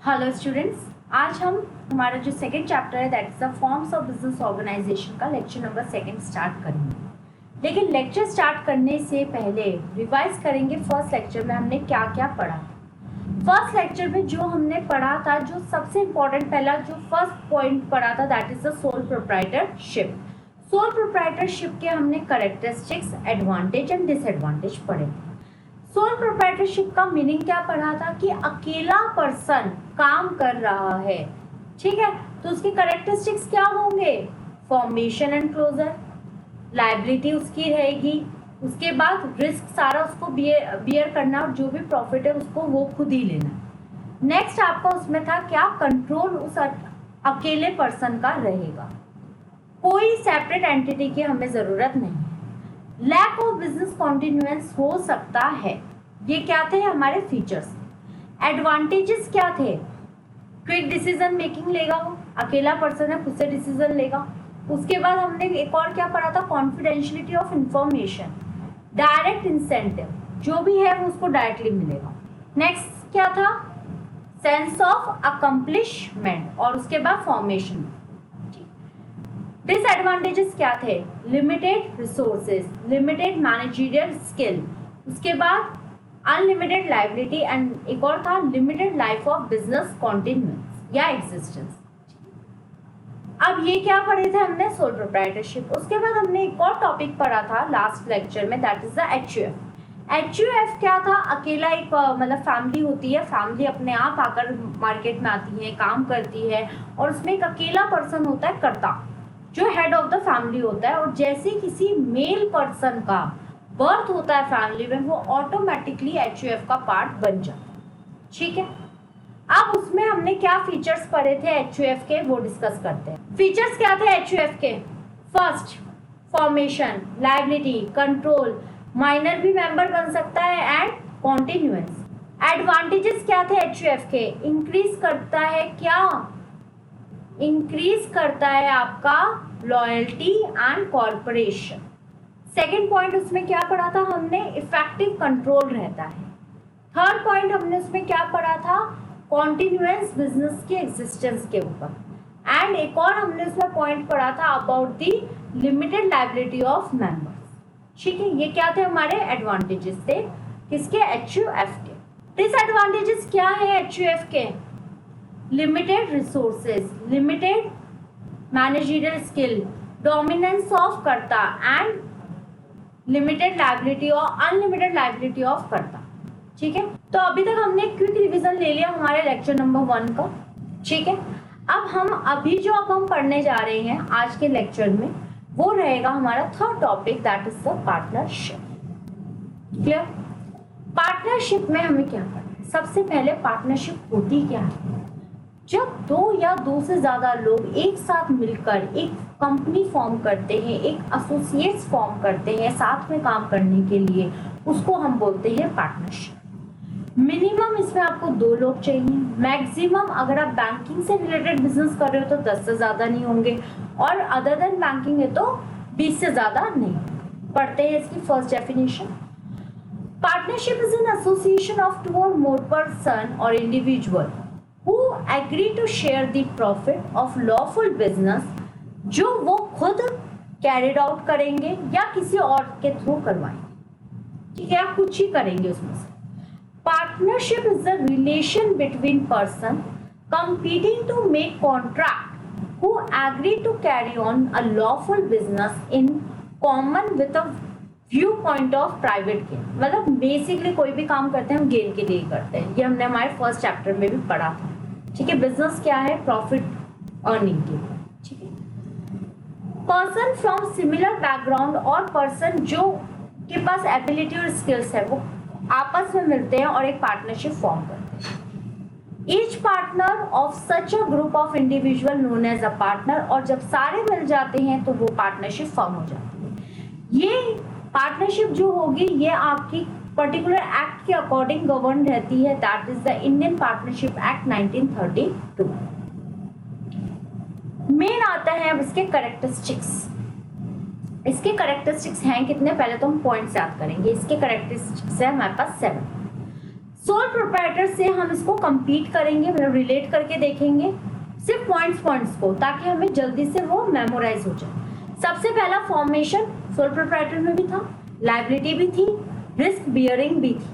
Hello students, आज हम हमारा जो सेकंड चैप्टर है that is the forms of business organisation का लेक्चर नंबर सेकंड स्टार्ट करेंगे। लेकिन लेक्चर स्टार्ट करने से पहले रिवाइज करेंगे फर्स्ट लेक्चर में हमने क्या क्या पढ़ा। फर्स्ट लेक्चर में जो हमने पढ़ा था, जो सबसे इम्पोर्टेंट पहला जो फर्स्ट पॉइंट पढ़ा था that is the sole proprietorship. Sole proprietorship के हमने कैरेक्टरिस्टिक्स, एडवांटेज एंड डिसएडवांटेज पढ़े। सोल प्रोप्राइटरशिप का मीनिंग क्या पढ़ा था कि अकेला पर्सन काम कर रहा है, ठीक है। तो उसके कैरेक्टरिस्टिक्स क्या होंगे? फॉर्मेशन एंड क्लोजर, लायबिलिटी उसकी रहेगी, उसके बाद रिस्क सारा उसको बियर करना और जो भी प्रॉफिट है उसको वो खुद ही लेना। नेक्स्ट आपका उसमें था क्या? कंट्रोल उस अकेले पर्सन का रहेगा, कोई सेपरेट एंटिटी की हमें जरूरत नहीं। लैक ऑफ बिजनेस कॉन्टिन्यूएंस हो सकता है। ये क्या थे हमारे फीचर्स। एडवांटेजेस क्या थे? क्विक डिसीजन मेकिंग लेगा, वो अकेला पर्सन है, खुद से डिसीजन लेगा। उसके बाद हमने एक और क्या पढ़ा था? Confidentiality of information, direct incentive, जो भी है वो उसको डायरेक्टली मिलेगा। नेक्स्ट क्या था? सेंस ऑफ अकम्प्लिशमेंट और उसके बाद फॉर्मेशन। डिसएडवांटेजेस क्या थे? Limited resources, limited managerial skill, उसके बाद अनलिमिटेड लायबिलिटी एंड एक और था लिमिटेड लाइफ ऑफ बिजनेस कॉन्टिन्यूएंस या एग्जिस्टेंस। अब ये क्या पढ़े थे हमने? Sole proprietorship. उसके बाद हमने एक और टॉपिक पढ़ा था लास्ट लेक्चर में that is the HUF. HUF क्या था? अकेला एक मतलब फैमिली होती है, फैमिली अपने आप आकर मार्केट में आती है, काम करती है और उसमें एक अकेला पर्सन होता है कर्ता, जो हेड ऑफ द फैमिली होता है। और जैसे किसी मेल पर्सन का बर्थ होता है फैमिली में, वो ऑटोमेटिकली एचयूएफ का पार्ट बन जाता है, ठीक है। अब उसमें हमने क्या फीचर्स पढ़े थे एचयूएफ के, वो डिस्कस करते हैं। फीचर्स क्या थे एचयूएफ के? First, formation, liability, control, minor भी मेंबर बन सकता है एंड कॉन्टिन्यूएंस। एडवांटेजेस क्या थे एचयूएफ के? इंक्रीज करता है क्या? इंक्रीज करता है आपका loyalty and corporation. Second point उसमें क्या पढ़ा था हमने? इफेक्टिव कंट्रोल रहता है। थर्ड पॉइंट हमने उसमें क्या पढ़ा था? कॉन्टिन्यूएंस बिजनेस के एग्जिस्टेंस के ऊपर। एंड एक और हमने उसमें पॉइंट पढ़ा था about the limited liability of members, ठीक है। ये क्या थे हमारे एडवांटेजेस थे किसके? एचयूएफ के। डिसएडवांटेजेस क्या है एचयूएफ के? Limited resources, limited managerial skill, dominance of कर्ता एंड लिमिटेड लायबिलिटी और अनलिमिटेड लायबिलिटी ऑफ कर्ता, ठीक है। तो अभी तक हमने क्विक रिवीजन ले लिया हमारे लेक्चर नंबर 1 का, ठीक है। अब हम पढ़ने जा रहे हैं आज के लेक्चर में, वो रहेगा हमारा third topic that is the partnership. Clear? Partnership में हमें क्या पढ़ना है? सबसे पहले पार्टनरशिप होती क्या है? जब दो या दो से ज्यादा लोग एक साथ मिलकर एक कंपनी फॉर्म करते हैं, एक एसोसिएट्स फॉर्म करते हैं साथ में काम करने के लिए, उसको हम बोलते हैं पार्टनरशिप। मिनिमम इसमें आपको 2 लोग चाहिए, मैक्सिमम अगर आप बैंकिंग से रिलेटेड बिजनेस कर रहे हो तो 10 से ज्यादा नहीं होंगे, और अदर देन बैंकिंग है तो 20 से ज्यादा नहीं। पढ़ते हैं इसकी first definition. Partnership is an association of 2 or more person or individual who agree to share the profit of lawful business, जो वो खुद कैरिड आउट करेंगे या किसी और के थ्रू करवाएंगे, ठीक है, आप कुछ ही करेंगे उसमें से। Partnership is the relation between person competing to make contract who agree to carry on a lawful business in common with a view point of private gain. मतलब बेसिकली कोई भी काम करते हैं हम गेन के लिए करते हैं, ये हमने हमारे फर्स्ट चैप्टर में भी पढ़ा था, ठीक है। बिजनेस क्या है? प्रॉफिट अर्निंग के लिए, ठीक है। पर्सन फ्रॉम सिमिलर बैकग्राउंड और पर्सन जो के पास एबिलिटी और स्किल्स है वो आपस में मिलते हैं और एक पार्टनरशिप फॉर्म करते हैं। Each partner of such a group of individual known as a partner, और जब सारे मिल जाते हैं तो वो पार्टनरशिप फॉर्म हो जाती है। ये पार्टनरशिप जो होगी ये आपकी पर्टिकुलर एक्ट के अकॉर्डिंग गवर्न रहती है, that is the Indian partnership act 1932। Main आता है अब इसके कैरेक्टरिस्टिक्स। इसके कैरेक्टरिस्टिक्स हैं कितने? पहले तो हम पॉइंट्स याद करेंगे। इसके कैरेक्टरिस्टिक्स है हमारे पास 7। सोल प्रोप्राइटर से हम इसको कंपीट करेंगे, मतलब रिलेट करके देखेंगे सिर्फ पॉइंट्स को, ताकि हमें जल्दी से वो मेमोराइज हो जाए। सबसे पहला फॉर्मेशन सोल प्रोप्राइटर में भी था, लायबिलिटी भी थी, रिस्क बियरिंग भी थी,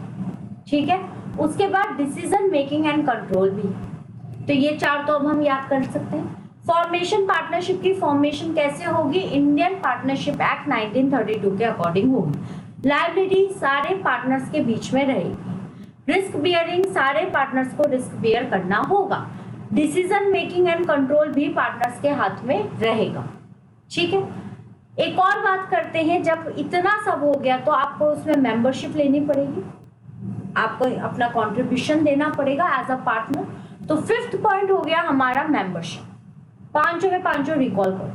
ठीक है। उसके बाद डिसीजन मेकिंग एंड कंट्रोल भी, तो ये चार तो अब हम याद कर सकते हैं। फॉर्मेशन, पार्टनरशिप की फॉर्मेशन कैसे होगी? इंडियन पार्टनरशिप एक्ट 1932 के अकॉर्डिंग होगी। लायबिलिटी सारे पार्टनर्स के बीच में रहेगी। रिस्क बियरिंग, सारे पार्टनर्स को रिस्क बियर करना होगा। डिसीजन मेकिंग एंड कंट्रोल भी पार्टनर्स के हाथ में रहेगा, ठीक है। एक और बात करते हैं, जब इतना सब हो गया तो आपको उसमें मेंबरशिप लेनी पड़ेगी, आपको अपना कंट्रीब्यूशन देना पड़ेगा एज अ पार्टनर। तो फिफ्थ पॉइंट हो गया हमारा मेंबरशिप। पांचों के पांचों रिकॉल करो।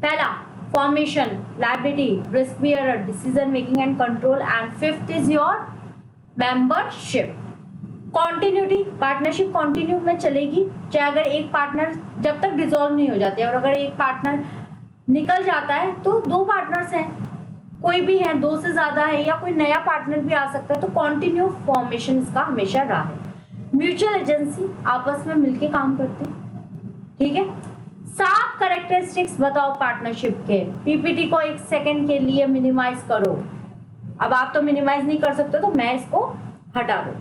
पहला formation, liability, risk bearer, decision making and control, and fifth is your membership. Continuity, partnership continue में चलेगी, चाहे अगर एक पार्टनर जब तक डिसॉल्व नहीं हो जाते, और अगर एक पार्टनर निकल जाता है तो दो पार्टनर्स हैं, कोई भी है, दो से ज्यादा है, या कोई नया पार्टनर भी आ सकता है, तो कॉन्टिन्यू फॉर्मेशन इसका हमेशा रहा है। म्यूचुअल एजेंसी, आपस में मिलके काम करते हैं, ठीक है। 7 कैरेक्टरिस्टिक्स बताओ पार्टनरशिप के। पीपीटी को एक सेकंड के लिए मिनिमाइज करो। अब आप तो मिनिमाइज नहीं कर सकते, तो मैं इसको हटा दूँ।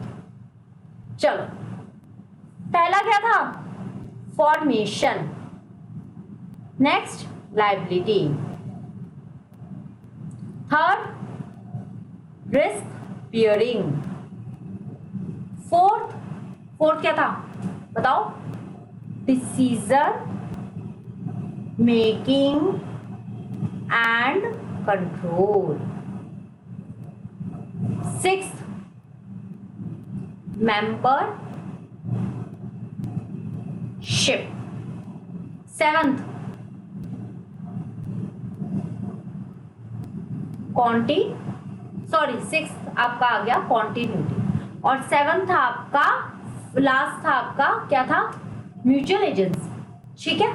चलो, पहला क्या था? Formation. Next liability. Third risk bearing. Fourth क्या था बताओ? Decision making and control. Sixth membership. Seventh sixth आपका आ गया कॉन्टिन्यूटी, और सेवंथ था आपका, लास्ट था आपका क्या था? म्यूचुअल एजेंसी, ठीक है।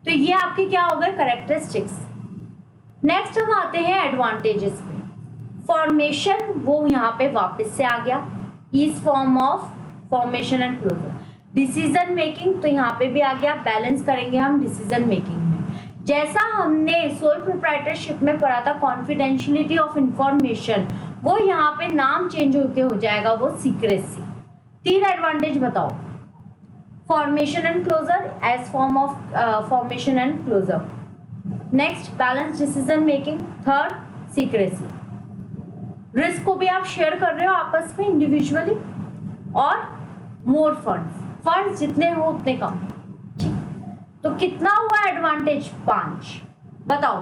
तो ये आपके क्या हो गए? कैरेक्टरिस्टिक्स। नेक्स्ट हम आते हैं एडवांटेजेस पे। फॉर्मेशन वो यहाँ पे वापस से आ गया, is form of formation and closure. Decision making तो यहाँ पे भी आ गया, बैलेंस करेंगे हम डिसीजन मेकिंग में। जैसा हमने सोल प्रोप्राइटरशिप में पढ़ा था कॉन्फिडेंशियलिटी ऑफ इंफॉर्मेशन, वो यहाँ पे नाम चेंज होके हो जाएगा, वो सीक्रेसी। 3 एडवांटेज बताओ। Formation and closure as form of formation and closure. Next balance decision making. Third secrecy. Risk को भी आप शेयर कर रहे हो आपस में इंडिविजुअली। और मोर फंड्स जितने हो उतने कम। तो कितना हुआ एडवांटेज? 5। बताओ।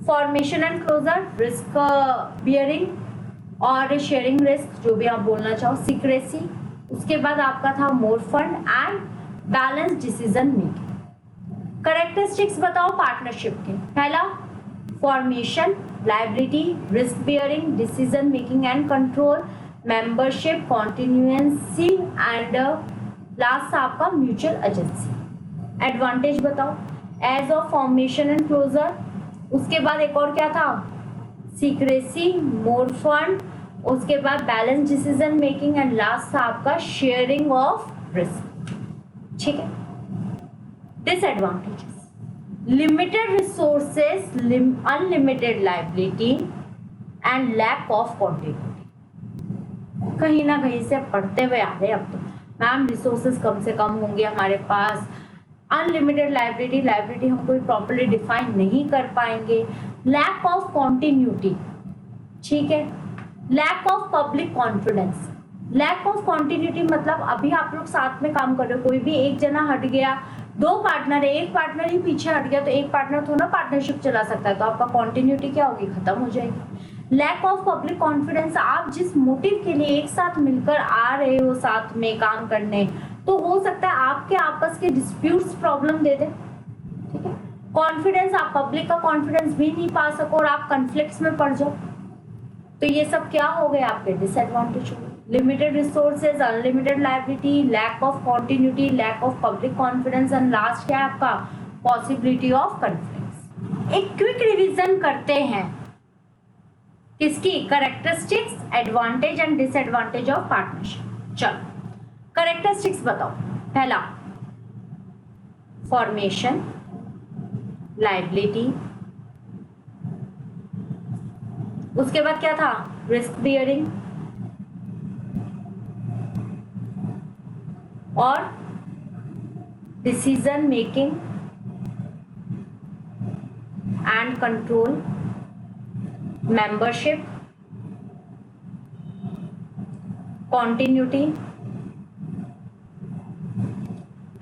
Formation and closure, risk bearing और शेयरिंग रिस्क, जो भी आप बोलना चाहो, सीक्रेसी। उसके बाद आपका था more fund and balance decision making. Characteristics बताओ पार्टनरशिप के। पहला formation, liability, risk bearing, decision making and control, membership, continuity and last आपका म्यूचुअल एजेंसी। एडवांटेज बताओ। Ease of formation and closure, उसके बाद एक और क्या था? सीक्रेसी, मोर फंड, उसके बाद balance decision making and last था आपका शेयरिंग ऑफ रिस्क, ठीक है। Disadvantages, limited resources, unlimited liability and lack of continuity. कहीं ना कहीं से पढ़ते हुए आ रहे अब तो मैम रिसोर्सेस कम से कम होंगे हमारे पास, अनलिमिटेड लायबिलिटी हम कोई प्रॉपर्ली डिफाइन नहीं कर पाएंगे, लैक ऑफ कॉन्टिन्यूटी, ठीक है, lack of public confidence. Lack of continuity मतलब अभी आप लोग साथ में काम कर रहे हो, कोई भी एक जना हट गया, 2 पार्टनर है, एक पार्टनर ही पीछे हट गया, तो एक पार्टनर थोड़ा पार्टनरशिप चला सकता है, तो आपका कॉन्टिन्यूटी क्या होगी? खत्म हो जाएगी। लैक ऑफ पब्लिक कॉन्फिडेंस, आप जिस मोटिव के लिए एक साथ मिलकर आ रहे हो साथ में काम करने, तो हो सकता है आपके आपस के डिस्प्यूट्स प्रॉब्लम दे दे, ठीक है। कॉन्फिडेंस, आप पब्लिक का कॉन्फिडेंस भी नहीं पा सको और आप कॉन्फ्लिक्ट्स में पड़ जाओ, तो ये सब क्या हो गए? आपके डिसएडवांटेज हो गए। Limited resources, unlimited liability, lack of continuity, lack of public confidence and last क्या है आपका? Possibility of conflicts. एक क्विक रिवीजन करते हैं किसकी? Characteristics, advantage and disadvantage of partnership. चलो करेक्टरिस्टिक्स बताओ। पहला फॉर्मेशन, लायबिलिटी, उसके बाद क्या था, रिस्क बियरिंग और decision making and control, membership, continuity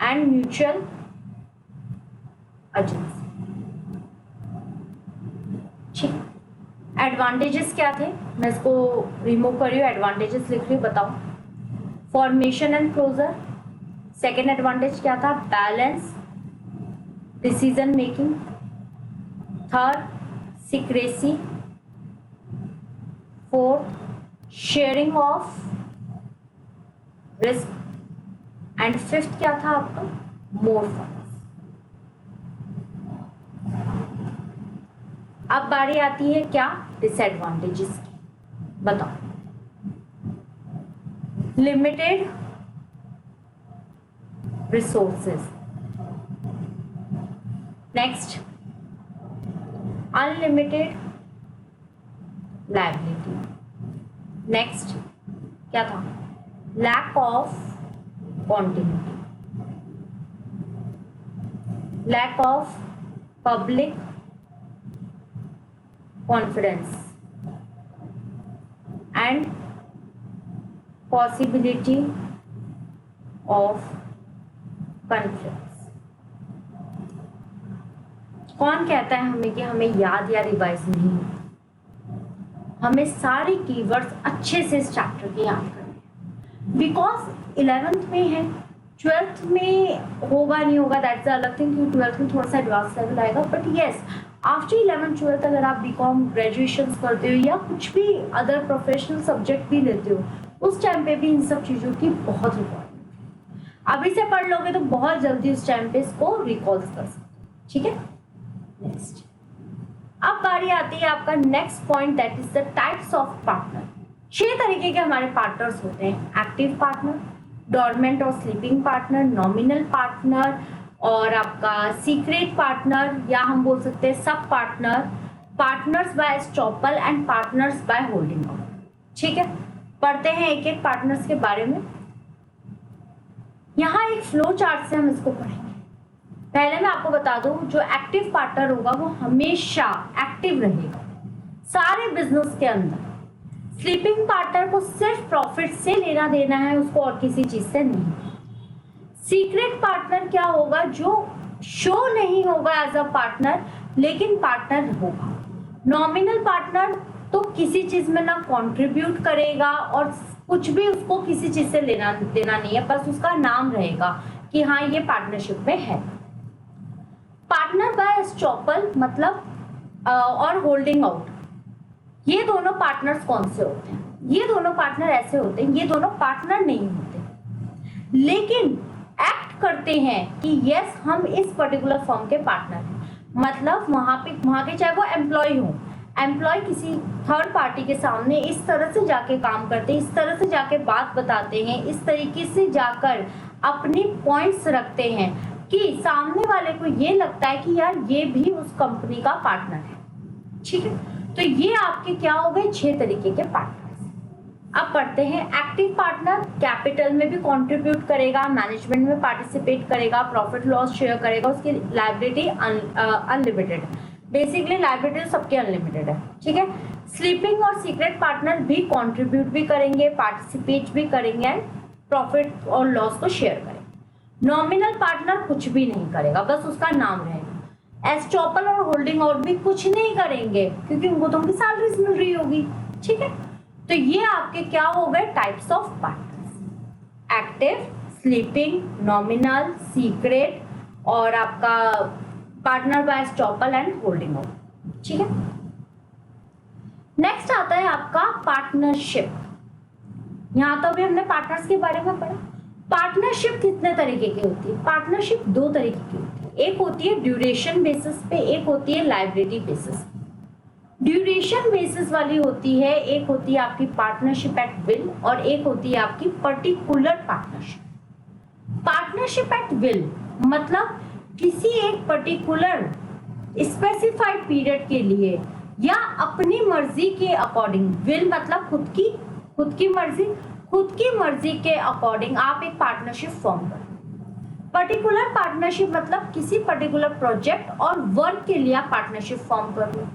and mutual agency. ठीक, एडवांटेजेस क्या थे, मैं इसको रिमूव कर रही हूँ, एडवांटेजेस लिख रही हूँ, बताओ। Formation and closure, second advantage क्या था, balance, decision making, third secrecy, fourth sharing of risk and fifth क्या था आपका, मोर फंड्स। अब बारी आती है क्या, डिसएडवांटेजेस की, बताओ। Limited resources, next unlimited liability, next क्या था, lack of continuity, lack of public confidence and possibility of conflicts. कौन कहता है हमें कि हमें याद या रिवाइज नहीं होता, हमें सारे कीवर्ड्स अच्छे से इस चैप्टर के याद करने हैं, बिकॉज 11th में है, 12th में होगा नहीं होगा दैट्स अलग थिंग, क्योंकि 12th में थोड़ा सा एडवांस लेवल आएगा, but yes after 11th 12th अगर आप बीकॉम ग्रेजुएशन करते हो या कुछ भी अदर प्रोफेशनल सब्जेक्ट भी लेते हो, उस टाइम पे भी इन सब चीज़ों की बहुत रिक्वायरमेंट है। अभी से पढ़ लोगे तो बहुत जल्दी उस टाइम पे इसको रिकॉल कर सकते हो, ठीक है। नेक्स्ट, अब बारी आती है आपका next point, that is the types of partner. 6 तरीके के हमारे पार्टनर्स होते हैं, एक्टिव पार्टनर, डॉर्मेंट और स्लीपिंग पार्टनर, नॉमिनल पार्टनर और आपका सीक्रेट पार्टनर, या हम बोल सकते हैं सब partner, partners by estoppel and partners by holding out. ठीक है, पढ़ते हैं एक एक पार्टनर्स के बारे में। यहाँ एक फ्लो चार्ट से हम इसको पढ़ेंगे। पहले मैं आपको बता दूं, जो एक्टिव पार्टनर होगा वो हमेशा एक्टिव रहेगा सारे बिजनेस के अंदर। स्लीपिंग पार्टनर को सिर्फ प्रॉफिट से लेना देना है, उसको और किसी चीज से नहीं। सीक्रेट पार्टनर क्या होगा, जो शो नहीं होगा एज अ पार्टनर लेकिन पार्टनर होगा। नॉमिनल पार्टनर तो किसी चीज में ना कंट्रीब्यूट करेगा और कुछ भी उसको किसी चीज से लेना देना नहीं है, बस उसका नाम रहेगा कि हाँ ये पार्टनरशिप में है। पार्टनर बाय एस्टॉपल मतलब और होल्डिंग आउट, ये दोनों पार्टनर्स कौन से होते हैं? ये दोनों पार्टनर ऐसे होते हैं, ये दोनों पार्टनर नहीं होते लेकिन एक्ट करते हैं कि यस हम इस पर्टिकुलर फर्म के पार्टनर हैं। मतलब वहां के चाहे वो एम्प्लॉय हो, एम्प्लॉय किसी थर्ड पार्टी के सामने इस तरह से जाके काम करते हैं, इस तरह से जाके बात बताते हैं, इस तरीके से जाकर अपनी पॉइंट्स रखते हैं कि सामने वाले को ये लगता है कि यार ये भी उस कंपनी का पार्टनर है। ठीक है, तो ये आपके क्या हो गए 6 तरीके के पार्टनर्स। अब पढ़ते हैं एक्टिव पार्टनर। कैपिटल में भी कंट्रीब्यूट करेगा, मैनेजमेंट में पार्टिसिपेट करेगा, प्रॉफिट लॉस शेयर करेगा, उसकी लायबिलिटी अनलिमिटेड। बेसिकली लायबिलिटी सबके अनलिमिटेड है। ठीक है, स्लीपिंग और सीक्रेट पार्टनर भी कंट्रीब्यूट भी करेंगे, पार्टिसिपेट भी करेंगे एंड प्रॉफिट और लॉस को शेयर करेंगे। नॉमिनल पार्टनर कुछ भी नहीं करेगा, बस उसका नाम रहेगा। एस्टॉपल और होल्डिंग आउट भी कुछ नहीं करेंगे क्योंकि उनको तो उनकी सैलरीज मिल रही होगी। ठीक है, तो ये आपके क्या हो गए types of partners, active, sleeping, nominal, secret और आपका partner by estoppel and holding out. ठीक है, नेक्स्ट आता है आपका पार्टनरशिप। यहां तो अभी हमने पार्टनर्स के बारे में पढ़ा। पार्टनरशिप कितने तरीके की होती है? पार्टनरशिप 2 तरीके की होती है, एक होती है ड्यूरेशन बेसिस पे, एक होती है लायबिलिटी बेसिस पे। ड्यूरेशन बेसिस वाली होती है, एक होती है आपकी पार्टनरशिप एट विल और एक होती है आपकी particular partnership. Partnership at will मतलब किसी एक पर्टिकुलर स्पेसिफाइड पीरियड के लिए या अपनी मर्जी के अकॉर्डिंग, विल मतलब खुद की मर्जी के अकॉर्डिंग आप एक पार्टनरशिप फॉर्म करें। पर्टिकुलर पार्टनरशिप मतलब किसी पर्टिकुलर प्रोजेक्ट और वर्क के लिए आप पार्टनरशिप फॉर्म कर लो।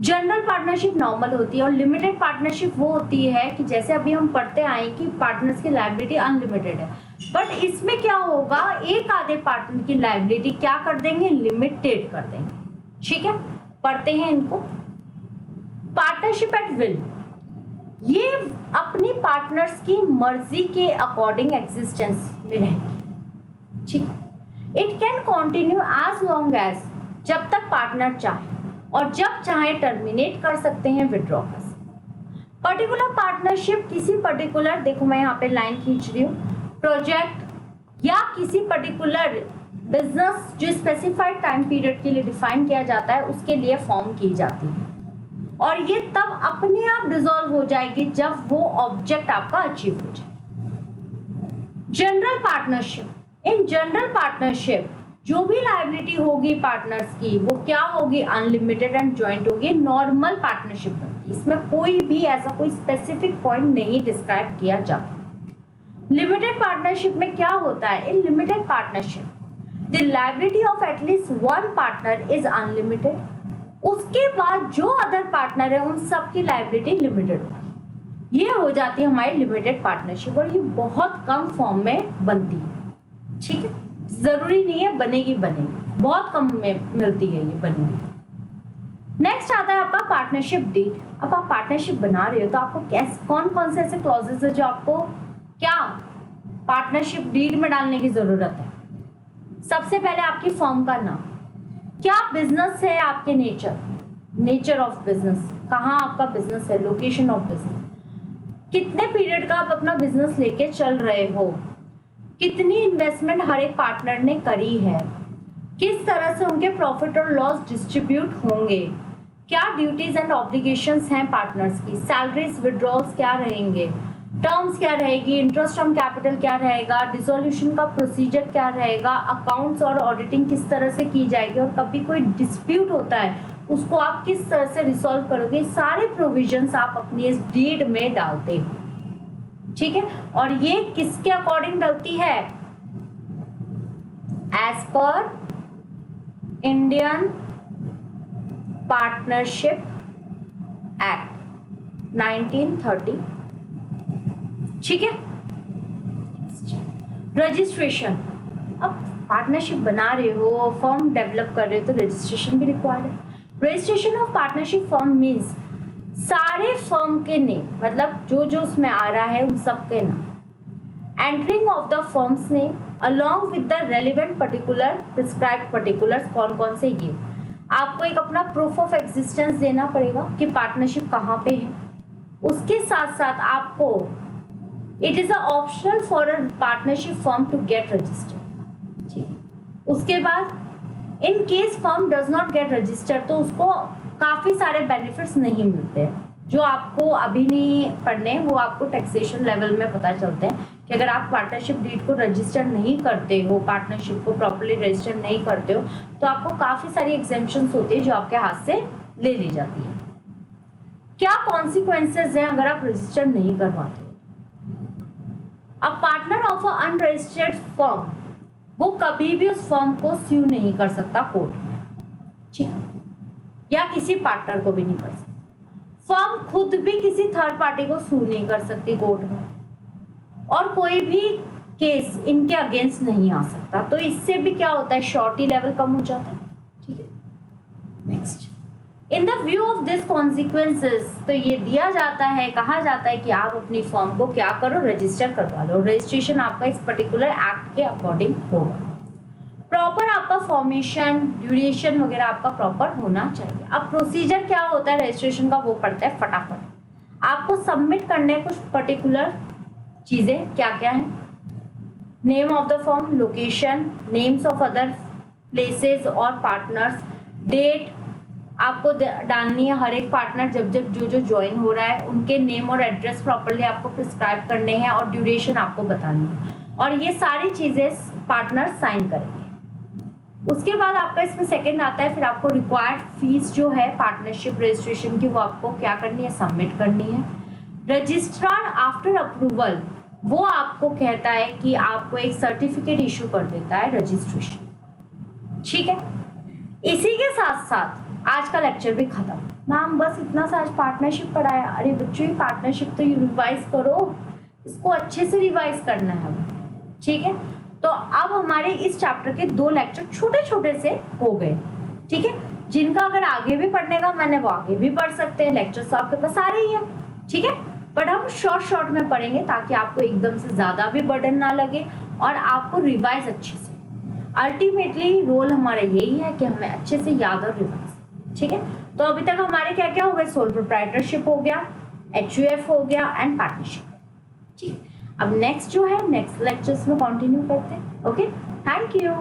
जनरल पार्टनरशिप नॉर्मल होती है और लिमिटेड पार्टनरशिप वो होती है कि जैसे अभी हम पढ़ते आए कि पार्टनर्स की लायबिलिटी अनलिमिटेड है, बट इसमें क्या होगा, एक आधे पार्टनर की लायबिलिटी क्या कर देंगे, लिमिटेड कर देंगे। ठीक है, पढ़ते हैं इनको। पार्टनरशिप एट विल, ये अपनी पार्टनर्स की मर्जी के अकॉर्डिंग एग्जिस्टेंस में रहेगी। ठीक, it can continue as long as, जब तक पार्टनर चाहे, और जब चाहे टर्मिनेट कर सकते हैं, विड्रॉ कर सकते। पर्टिकुलर पार्टनरशिप किसी पर्टिकुलर, देखो मैं यहाँ पे लाइन खींच रही हूँ, प्रोजेक्ट या किसी पर्टिकुलर बिजनेस जो स्पेसिफाइड टाइम पीरियड के लिए डिफाइन किया जाता है उसके लिए फॉर्म की जाती है, और ये तब अपने आप डिसॉल्व हो जाएगी जब वो ऑब्जेक्ट आपका अचीव हो जाए। General partnership, in general partnership जो भी लायबिलिटी होगी पार्टनर्स की वो क्या होगी, अनलिमिटेड एंड जॉइंट होगी, नॉर्मल पार्टनरशिप होगी। इसमें कोई भी ऐसा कोई स्पेसिफिक पॉइंट नहीं डिस्क्राइब किया जाता। लिमिटेड पार्टनरशिप में क्या होता है, in limited partnership the liability of at least one partner is unlimited, उसके बाद जो अदर पार्टनर है उन सब की लायबिलिटी लिमिटेड होगी। ये हो जाती है हमारी लिमिटेड पार्टनरशिप, और ये बहुत कम फॉर्म में बनती है। ठीक है, जरूरी नहीं है बनेगी, बहुत कम में मिलती है ये बनेगी। नेक्स्ट आता है आपका पार्टनरशिप डीड। अब आप पार्टनरशिप बना रहे हो तो आपको कौन से ऐसे क्लॉजेस है जो आपको क्या पार्टनरशिप डीड में डालने की जरूरत है। सबसे पहले आपकी फर्म का नाम, क्या बिजनेस है आपके, नेचर ऑफ बिजनेस, कहाँ आपका बिजनेस है, लोकेशन ऑफ बिजनेस, कितने पीरियड का आप अपना बिजनेस लेके चल रहे हो, कितनी इन्वेस्टमेंट हर एक पार्टनर ने करी है, किस तरह से उनके प्रॉफिट और लॉस डिस्ट्रीब्यूट होंगे, क्या ड्यूटीज एंड ऑब्लिगेशंस हैं पार्टनर्स की, सैलरीज विड्रॉल्स क्या रहेंगे, टर्म्स क्या रहेगी, इंटरेस्ट ऑन कैपिटल क्या रहेगा, डिसोल्यूशन का प्रोसीजर क्या रहेगा, अकाउंट्स और ऑडिटिंग किस तरह से की जाएगी, और कभी कोई डिस्प्यूट होता है उसको आप किस तरह से रिसॉल्व करोगे, सारे प्रोविजंस आप अपनी इस डीड में डालते हो। ठीक है, और ये किसके अकॉर्डिंग डलती है, as per Indian partnership act 1930। ठीक है, रजिस्ट्रेशन, अब पार्टनरशिप बना रहे हो, फर्म डेवलप कर रहे हो तो रजिस्ट्रेशन भी रिक्वायर्ड है। Registration of partnership firm means सारे फर्म के नेम, मतलब जो उसमें आ रहा है उन सब के नाम, entering of the firms name along with the relevant particular prescribed particulars, कौन से ये आपको एक अपना प्रूफ ऑफ एग्जिस्टेंस देना पड़ेगा कि पार्टनरशिप कहाँ पे है। उसके साथ साथ आपको it is optional for a partnership firm to get registered. ठीक, उसके बाद in case firm does not get registered तो उसको काफी सारे बेनिफिट्स नहीं मिलते हैं, जो आपको अभी नहीं पढ़ने, वो आपको टैक्सेशन लेवल में पता चलते हैं कि अगर आप पार्टनरशिप डीड को रजिस्टर नहीं करते हो, पार्टनरशिप को प्रॉपर्ली रजिस्टर नहीं करते हो, तो आपको काफी सारी एग्जेम्पशंस होती है जो आपके हाथ से ले ली जाती है। क्या कॉन्सिक्वेंसेज हैं अगर आप रजिस्टर नहीं करवाते? अब partner of a unregistered firm वो कभी भी उस फर्म को स्यू नहीं कर सकता कोर्ट में, ठीक है, या किसी पार्टनर को भी नहीं कर सकता। फर्म खुद भी किसी थर्ड पार्टी को सू नहीं कर सकती कोर्ट में, और कोई भी केस इनके अगेंस्ट नहीं आ सकता। तो इससे भी क्या होता है, श्योरिटी लेवल कम हो जाता है। ठीक है, next, in the view of this consequences, तो ये दिया जाता है, कहा जाता है कि आप अपनी फर्म को क्या करो, रजिस्टर करवा लो। रजिस्ट्रेशन आपका इस पर्टिकुलर एक्ट के अकॉर्डिंग होगा। प्रॉपर आपका फॉर्मेशन, ड्यूरेशन वगैरह आपका प्रॉपर होना चाहिए। अब प्रोसीजर क्या होता है रजिस्ट्रेशन का, वो पढ़ते हैं फटाफट। आपको सबमिट करने कुछ पर्टिकुलर चीजें क्या क्या है, name of the firm, location, names of other places और पार्टनर्स, डेट, आपको डालनी है। हर एक पार्टनर जब जब जो ज्वाइन हो रहा है उनके नेम और एड्रेस प्रॉपर्ली आपको प्रिस्क्राइब करने हैं और ड्यूरेशन आपको बतानी है, और ये सारी चीजें पार्टनर साइन करेंगे। उसके बाद आपका इसमें सेकंड आता है, फिर आपको रिक्वायर्ड फीस जो है पार्टनरशिप रजिस्ट्रेशन की, वो आपको क्या करनी है, सबमिट करनी है। रजिस्ट्रार आफ्टर अप्रूवल वो आपको कहता है कि आपको एक सर्टिफिकेट इशू कर देता है रजिस्ट्रेशन। ठीक है, इसी के साथ साथ आज का लेक्चर भी खत्म। मैम बस इतना सा आज पार्टनरशिप पढ़ाया। अरे बच्चों, ये पार्टनरशिप तो रिवाइज करो, इसको अच्छे से रिवाइज करना है हमें। ठीक है, तो अब हमारे इस चैप्टर के 2 लेक्चर छोटे छोटे से हो गए। ठीक है, जिनका अगर आगे भी पढ़ने का मन है वो आगे भी पढ़ सकते हैं, लेक्चर्स आपके पास सारे ही है। ठीक है, बट हम शॉर्ट में पढ़ेंगे ताकि आपको एकदम से ज्यादा भी बर्डन ना लगे और आपको रिवाइज अच्छे से। अल्टीमेटली रोल हमारा यही है कि हमें अच्छे से याद और रिवाइज। ठीक है, तो अभी तक हमारे क्या क्या हो गए, सोल प्रोप्राइटरशिप हो गया, HUF हो गया एंड पार्टनरशिप। ठीक, अब नेक्स्ट जो है नेक्स्ट लेक्चर्स में कंटिन्यू करते हैं। Okay, thank you.